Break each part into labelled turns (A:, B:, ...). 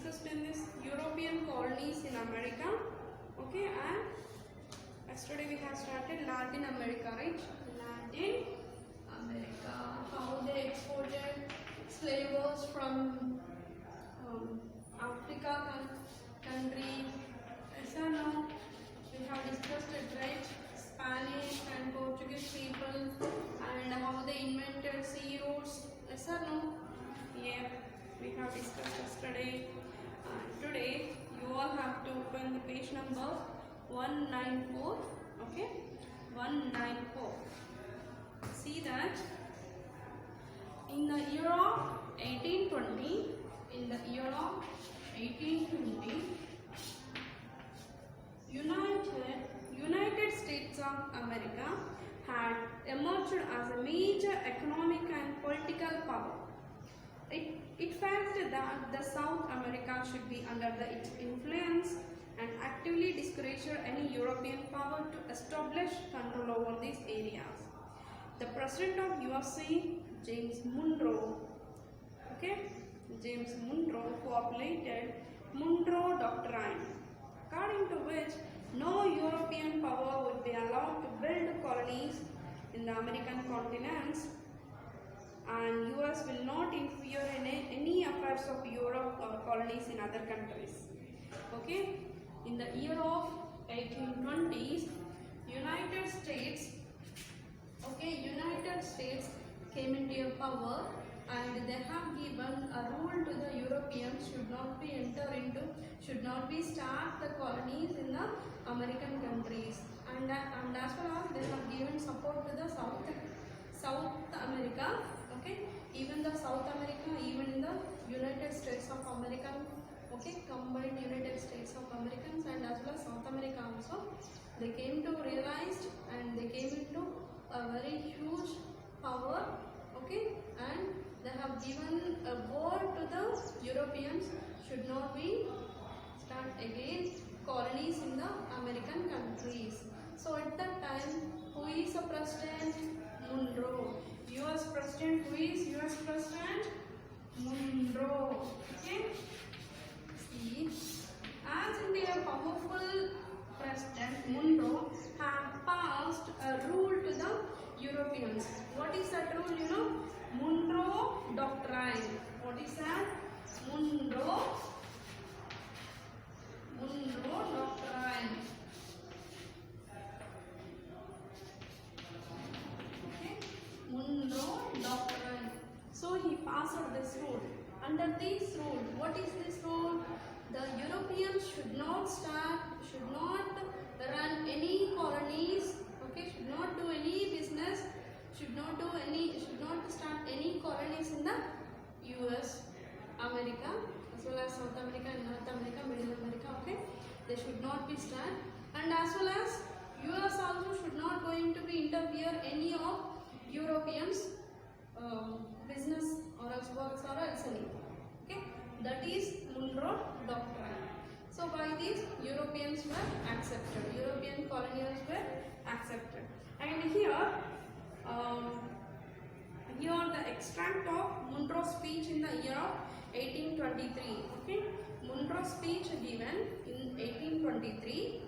A: discussed in this European colonies in America. Okay, and yesterday we have started Latin America, right? Latin America, how they exported slavers from Africa country. Yes or no? We have discussed it, right? Spanish and Portuguese people and how they invented sea routes. Yes or no? Yeah, we have discussed yesterday. Today you all have to open the page number 194. Okay, 194. See that in the year of 1820, in the year of 1820, United States of America had emerged as a major economic and political power. It felt that the South America should be under its influence and actively discouraged any European power to establish control over these areas. The President of USA, James Monroe, James Monroe formulated Monroe Doctrine, according to which no European power would be allowed to build colonies in the American continents, and US will not interfere in any affairs of Europe or colonies in other countries. Okay, in the year of 1820s, United States came into power, and they have given a rule to the Europeans should not be start the colonies in the American countries, and as well as they have given support to the South America. Okay, even the South America, even in the United States of America, okay, combined United States of Americans and as well as South America also, they came to realize and they came into a very huge power. Okay, and they have given a word to the Europeans should not be start again colonies in the American countries. So at that time, who is the president? Monroe. US president, who is US president? Monroe. Okay. See, as India powerful president Monroe had passed a rule to the Europeans. What is that rule? You know, Monroe Doctrine. What is that? Monroe Doctrine. Okay, Monroe Doctrine. So he passed this rule. Under this rule, what is this rule? The Europeans should not run any colonies. Okay, should not do any business. Should not start any colonies in the US, America, as well as South America, North America, Middle America. Okay, they should not be start, and as well as US also should not going to be interfere any of Europeans business or else works or else anything. Okay, that is Monroe Doctrine. So by this, Europeans were accepted. European colonials were accepted, and here the extract of Monroe's speech in the year of 1823. Okay, Monroe's speech given in 1823.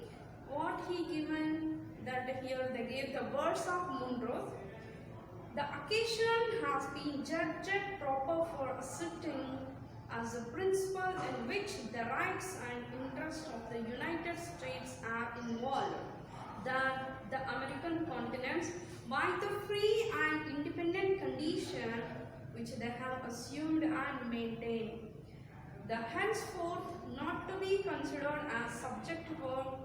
A: What he given? That here they gave the words of Monroe. The occasion has been judged proper for a sitting as a principle in which the rights and interests of the United States are involved, that the American continents, by the free and independent condition which they have assumed and maintained, the henceforth not to be considered as subject for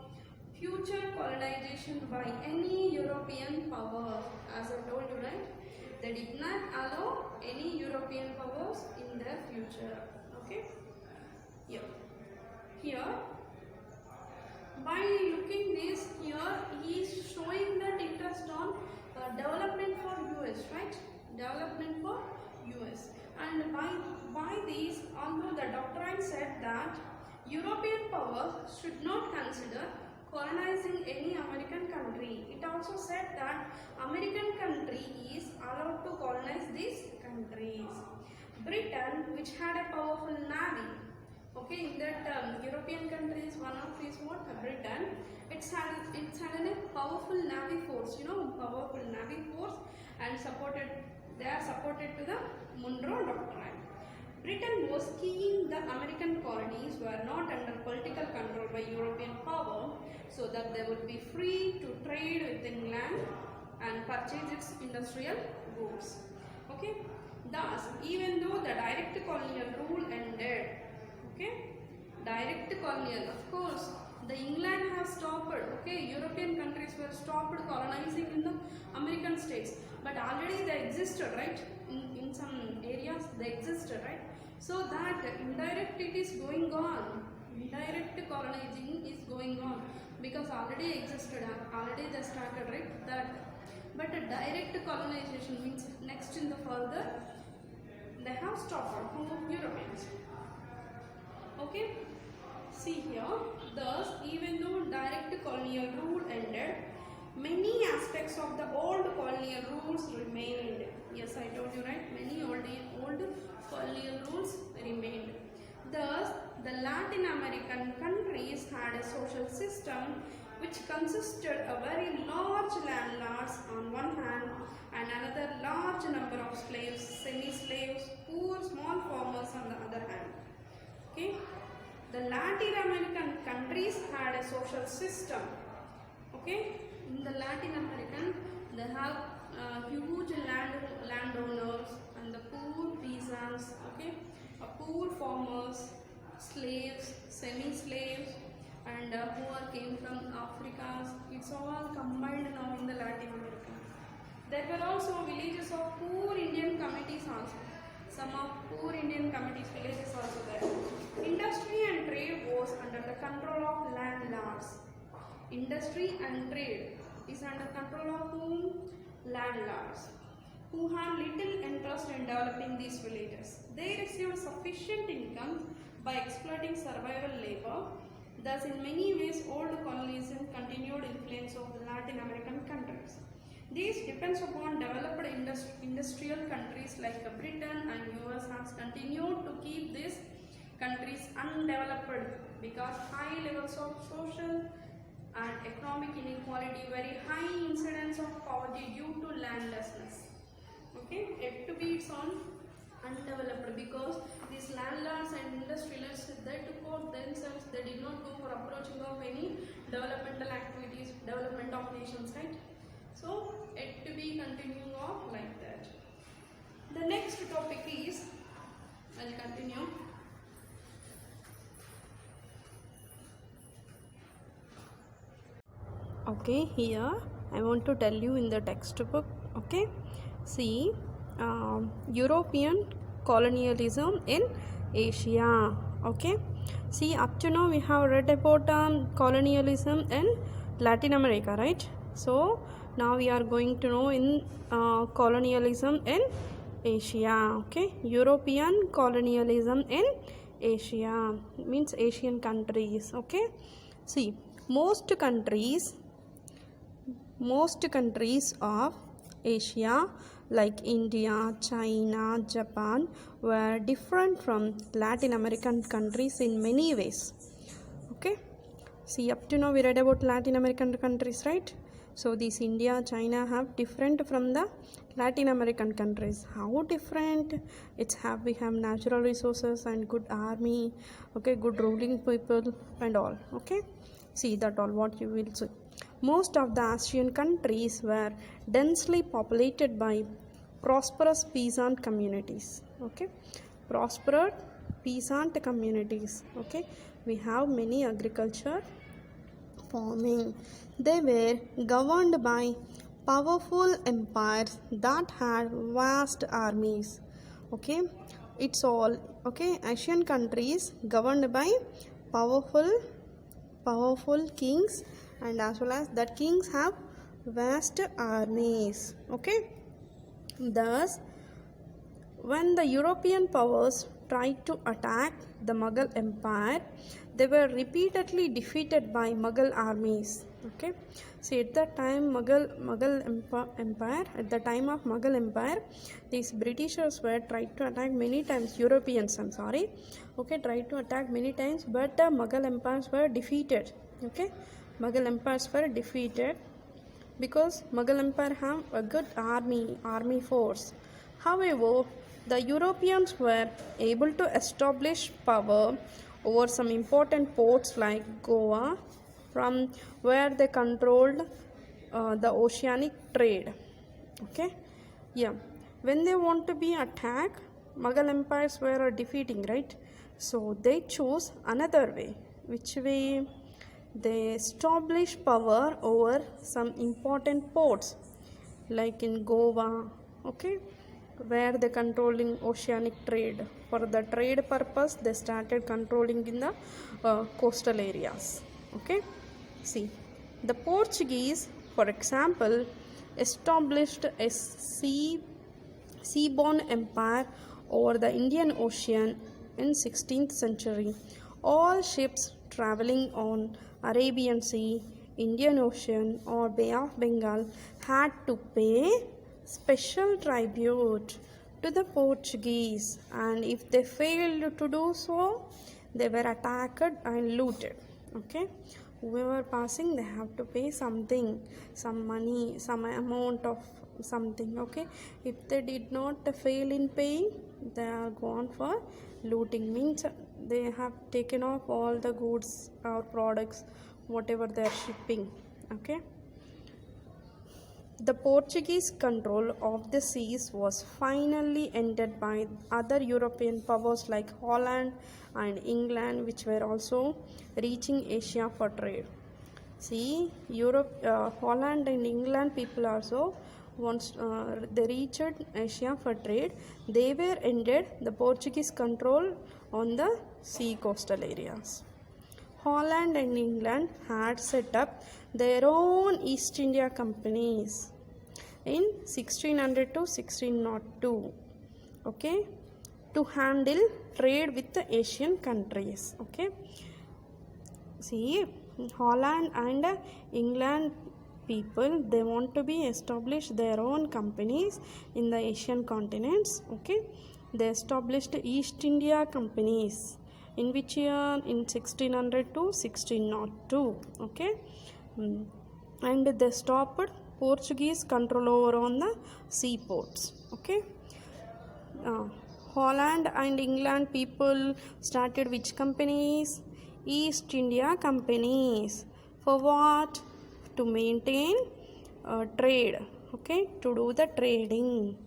A: future colonization by any European power. As I told you, right? They did not allow any European powers in their future. Okay? Here, by looking this, here he is showing that interest on development for US, right? Development for US. And by these, although the doctrine said that European powers should not consider colonizing any American country, it also said that American country is allowed to colonize these countries. Britain, which had a powerful navy, Okay, in that European countries, one of is what? Britain. It's had a powerful navy force, powerful navy force, and they are supported to the Monroe Doctrine. Britain was keen the American colonies were not under political control by European power, so that they would be free to trade with England and purchase its industrial goods. Okay, thus, even though the direct colonial rule ended, okay, direct colonial, of course, the England has stopped, okay, European countries were stopped colonizing in the American states, but already they existed, right? In some areas they existed, right? So that indirect it is going on, indirect colonizing is going on, because already existed, already they started, right? That, but a direct colonization means next in the further they have stopped from Europeans. Okay, see here, thus even though direct colonial rule ended, many aspects of the old colonial rules remained. Yes, I told you, right? Many old colonial rules remained. Thus, the Latin American countries had a social system which consisted of very large landlords on one hand and another large number of slaves, semi-slaves, poor small farmers on the other hand. Okay, the Latin American countries had a social system. Okay, in the Latin American, they have huge landowners and the poor peasants. Okay, poor farmers, slaves, semi-slaves, and who came from Africa. It's all combined now in the Latin America. There were also villages of poor Indian communities also. Some of poor Indian communities villages also there. Industry and trade was under the control of landlords. Industry and trade is under control of whom? Landlords, who had little interest in developing these villages. They received sufficient income by exploiting survival labor. Thus, in many ways, old colonialism continued influence of the Latin American countries. This depends upon developed industrial countries like Britain and US has continued to keep these countries undeveloped because high levels of social and economic inequality, very high incidence of poverty due to landlessness. Okay, yet to be on undeveloped because these landlords and industrialists, they took out themselves, they did not go for approaching of any developmental activities, development of nations, right? So, yet to be continuing on like that. The next topic is, I will continue. Okay, here I want to tell you in the textbook. Okay, see, European colonialism in Asia. Okay, see, up to now we have read about colonialism in Latin America, right? So now we are going to know in colonialism in Asia. Okay, European colonialism in Asia means Asian countries. Okay, see, most countries of Asia like India, China, Japan were different from Latin American countries in many ways. Okay, see, up to now we read about Latin American countries, right? So these India, China have different from the Latin American countries. How different? We have natural resources and good army, okay, good ruling people and all. Okay, see that all what you will see. Most of the Asian countries were densely populated by prosperous peasant communities. Okay, prosperous peasant communities. Okay, we have many agriculture, farming. They were governed by powerful empires that had vast armies. Okay, it's all okay. Asian countries governed by powerful kings, and as well as that kings have vast armies. Okay, thus when the European powers tried to attack
B: the Mughal Empire, they were repeatedly defeated by Mughal armies. Okay, see at the time Empire, at the time of Mughal Empire, these Britishers were tried to attack many times. Europeans, I'm sorry. Okay, tried to attack many times, but the Mughal empires were defeated. Okay, Mughal empires were defeated because Mughal Empire have a good army force. However, the Europeans were able to establish power over some important ports like Goa, from where they controlled the oceanic trade. Okay, yeah. When they want to be attacked, Mughal empires were defeating, right? So they chose another way. Which way? They established power over some important ports like in Goa, okay, where they controlling oceanic trade. For the trade purpose, they started controlling in the coastal areas. Okay, see, the Portuguese, for example, established a seaborne empire over the Indian Ocean in 16th century. All ships traveling on Arabian Sea, Indian Ocean or Bay of Bengal had to pay special tribute to the Portuguese, and if they failed to do so, they were attacked and looted. Okay, whoever passing, they have to pay something, some money, some amount of something. Okay, if they did not fail in paying, they are gone for looting, means they have taken off all the goods or products whatever they are shipping. Okay, the Portuguese control of the seas was finally ended by other European powers like Holland and England, which were also reaching Asia for trade. See, Holland and England people also, once they reached Asia for trade, they were ended the Portuguese control on the sea coastal areas. Holland and England had set up their own East India companies in 1600 to 1602, okay, to handle trade with the Asian countries. Okay, see, Holland and England people, they want to be establish their own companies in the Asian continents. Okay, they established East India companies in which year? In 1600 to 1602. Okay, and they stopped Portuguese control over on the seaports. Okay, Holland and England people started which companies? East India companies. For what? To maintain trade. Okay, to do the trading.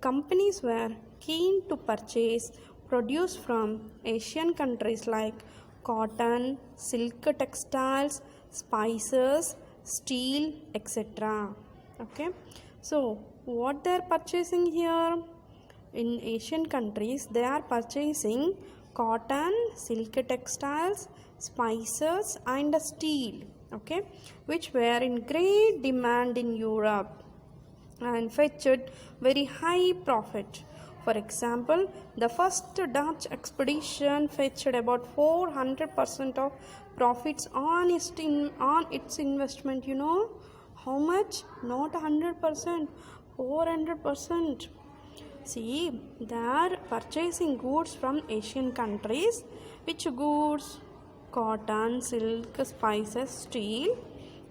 B: Companies were keen to purchase produce from Asian countries like cotton, silk textiles, spices, steel, etc. Okay, so what they are purchasing here? In Asian countries, they are purchasing cotton, silk textiles, spices and steel. Okay, which were in great demand in Europe and fetched very high profit. For example, the first Dutch expedition fetched about 400% of profits on its investment. You know how much? Not 100%, 400%. See, they are purchasing goods from Asian countries. Which goods? Cotton, silk, spices, steel.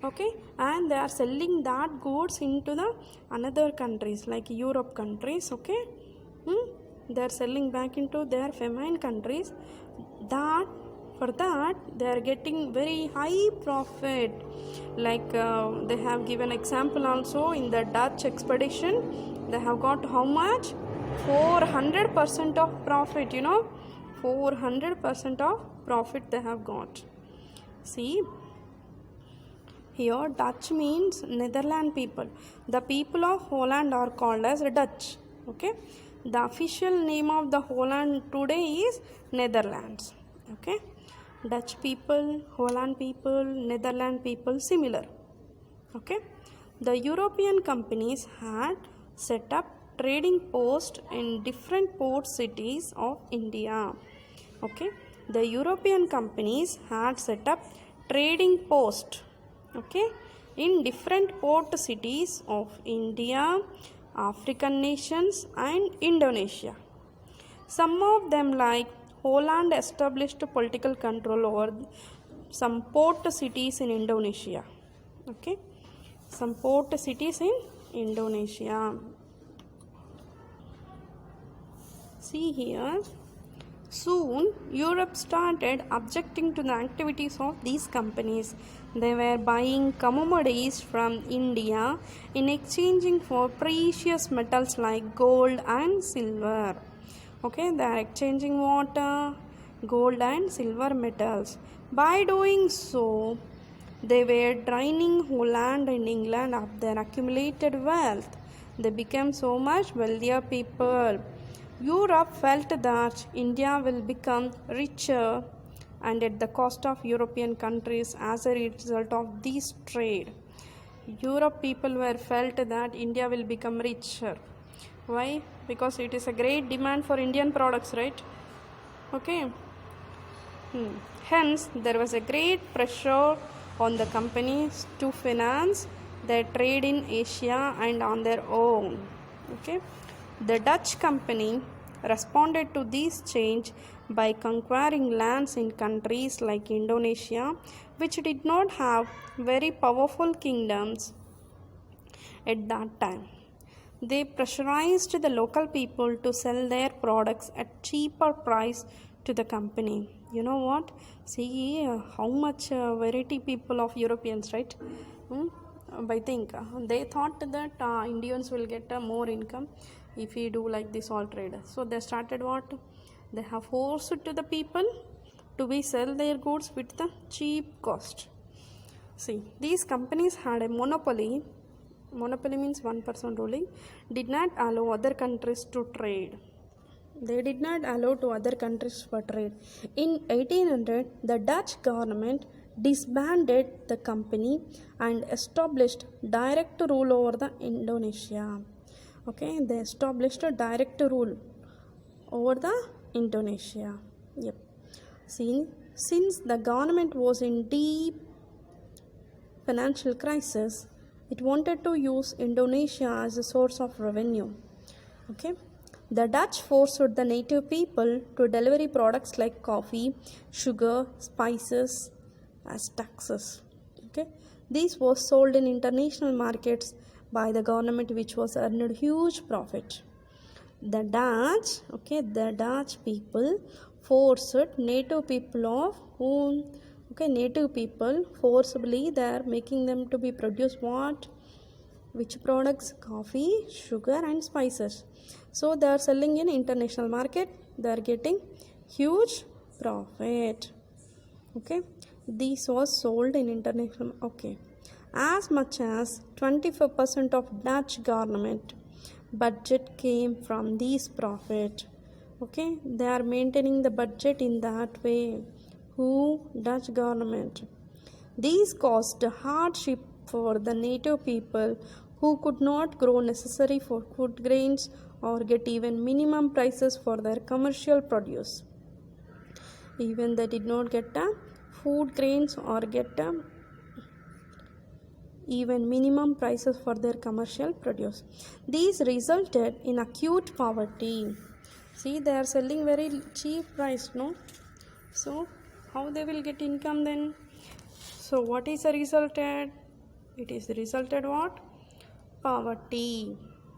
B: Okay, and they are selling that goods into the another countries like Europe countries. Okay, they are selling back into their feminine countries. That for that they are getting very high profit. Like they have given example also in the Dutch expedition, they have got how much? 400% of profit. You know, 400% of profit they have got. See, here Dutch means Netherlands people. The people of Holland are called as Dutch. Okay, the official name of the Holland today is Netherlands. Okay, Dutch people, Holland people, Netherlands people, similar. Okay, the European companies had set up trading posts in different port cities of India. Okay, the European companies had set up trading posts, okay, in different port cities of India, African nations, and Indonesia. Some of them, like Holland, established political control over some port cities in Indonesia. Okay, some port cities in Indonesia. See here. Soon, Europe started objecting to the activities of these companies. They were buying commodities from India in exchanging for precious metals like gold and silver. Okay, they are exchanging water, gold and silver metals. By doing so, they were draining Holland and England of their accumulated wealth. They became so much wealthier people. Europe felt that India will become richer and at the cost of European countries as a result of this trade. Europe people were felt that India will become richer. Why? Because it is a great demand for Indian products, right? Okay. Hence, there was a great pressure on the companies to finance their trade in Asia and on their own. Okay. The Dutch company responded to this change by conquering lands in countries like Indonesia, which did not have very powerful kingdoms at that time. They pressurized the local people to sell their products at cheaper price to the company. You know what? See how much variety people of Europeans, right? I think they thought that Indians will get more income if we do like this all trade. So they started what? They have forced to the people to be sell their goods with the cheap cost. See, these companies had a monopoly. Monopoly means one person ruling. Did not allow other countries to trade. They did not allow to other countries for trade. In 1800, the Dutch government disbanded the company and established direct rule over the Indonesia. Okay, they established a direct rule over the Indonesia. Yep. See, since the government was in deep financial crisis, it wanted to use Indonesia as a source of revenue. Okay, the Dutch forced the native people to deliver products like coffee, sugar, spices as taxes. Okay, these was sold in international markets by the government, which was earned huge profit. The Dutch people forced native people of whom? Okay, native people forcibly they are making them to be produce what? Which products? Coffee, sugar and spices. So they are selling in international market. They are getting huge profit. Okay, this was sold in international. Okay, as much as 25% of Dutch government budget came from these profit. Okay, they are maintaining the budget in that way. Who? Dutch government. These caused hardship for the native people who could not grow necessary for food grains or get even minimum prices for their commercial produce. Even they did not get food grains or get even minimum prices for their commercial produce. These resulted in acute poverty. See, they are selling very cheap price, no? So how they will get income then? So what is the resulted? It is resulted what? Poverty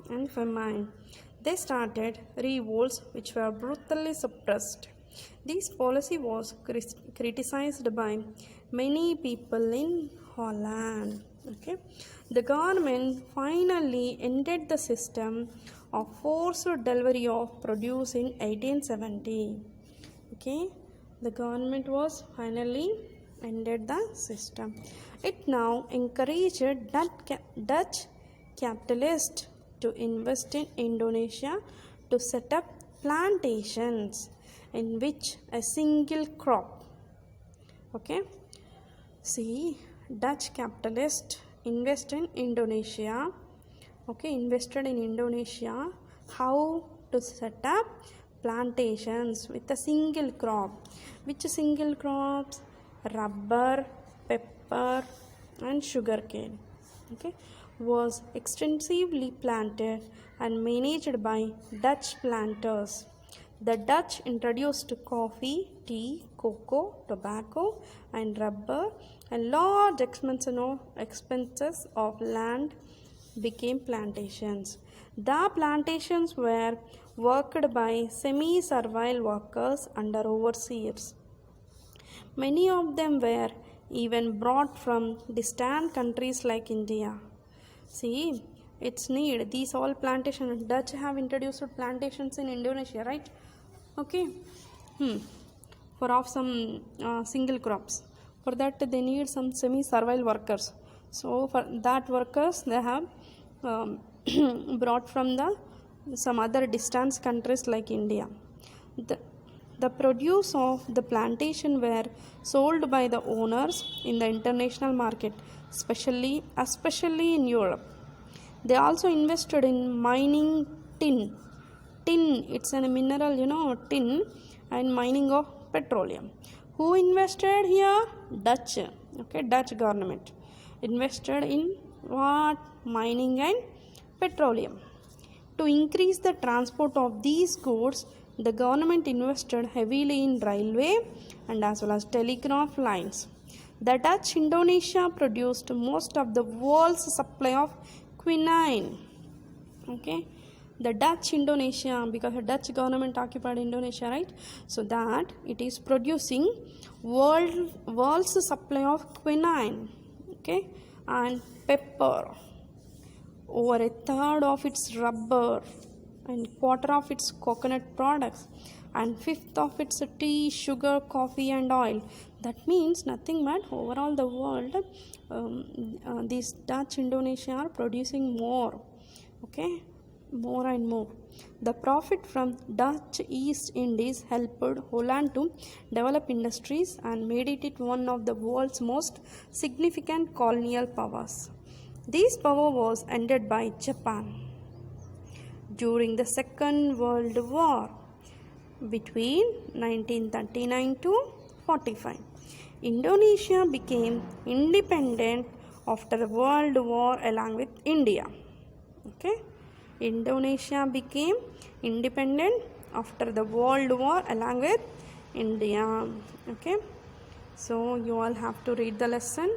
B: and famine. They started revolts which were brutally suppressed. This policy was criticized by many people in Holland. Okay, the government finally ended the system of forced delivery of produce in 1870. Okay, the government was finally ended the system. It now encouraged Dutch capitalists to invest in Indonesia to set up plantations in which a single crop. Okay, see, Dutch capitalists invest in Indonesia. Okay, invested in Indonesia. How to set up plantations with a single crop. Which single crops? Rubber, pepper, and sugarcane. Okay, was extensively planted and managed by Dutch planters. The Dutch introduced coffee, tea, cocoa, tobacco, and rubber, and large expenses of land became plantations. The plantations were worked by semi-servile workers under overseers. Many of them were even brought from distant countries like India. See, it's need. These all plantations. Dutch have introduced plantations in Indonesia, right? Okay. For of some single crops. For that they need some semi-servile workers. So for that workers they have brought from some other distant countries like India. The produce of the plantation were sold by the owners in the international market, especially in Europe. They also invested in mining tin. Tin, it's a mineral, tin, and mining of petroleum. Who invested here? Dutch. Okay, Dutch government invested in what? Mining and petroleum. To increase the transport of these goods, the government invested heavily in railway and as well as telegraph lines. The Dutch Indonesia produced most of the world's supply of quinine. Okay, the Dutch Indonesia, because the Dutch government occupied Indonesia, right? So that it is producing world's supply of quinine, okay, and pepper. Over a third of its rubber and quarter of its coconut products and fifth of its tea, sugar, coffee and oil. That means nothing but overall the world, these Dutch Indonesia are producing more, okay, more and more. The profit from Dutch East Indies helped Holland to develop industries and made it one of the world's most significant colonial powers. This power was ended by Japan during the Second World War between 1939 to 45. Indonesia became independent after the World War along with India. Okay, Indonesia became independent after the World War along with India. Okay, so you all have to read the lesson.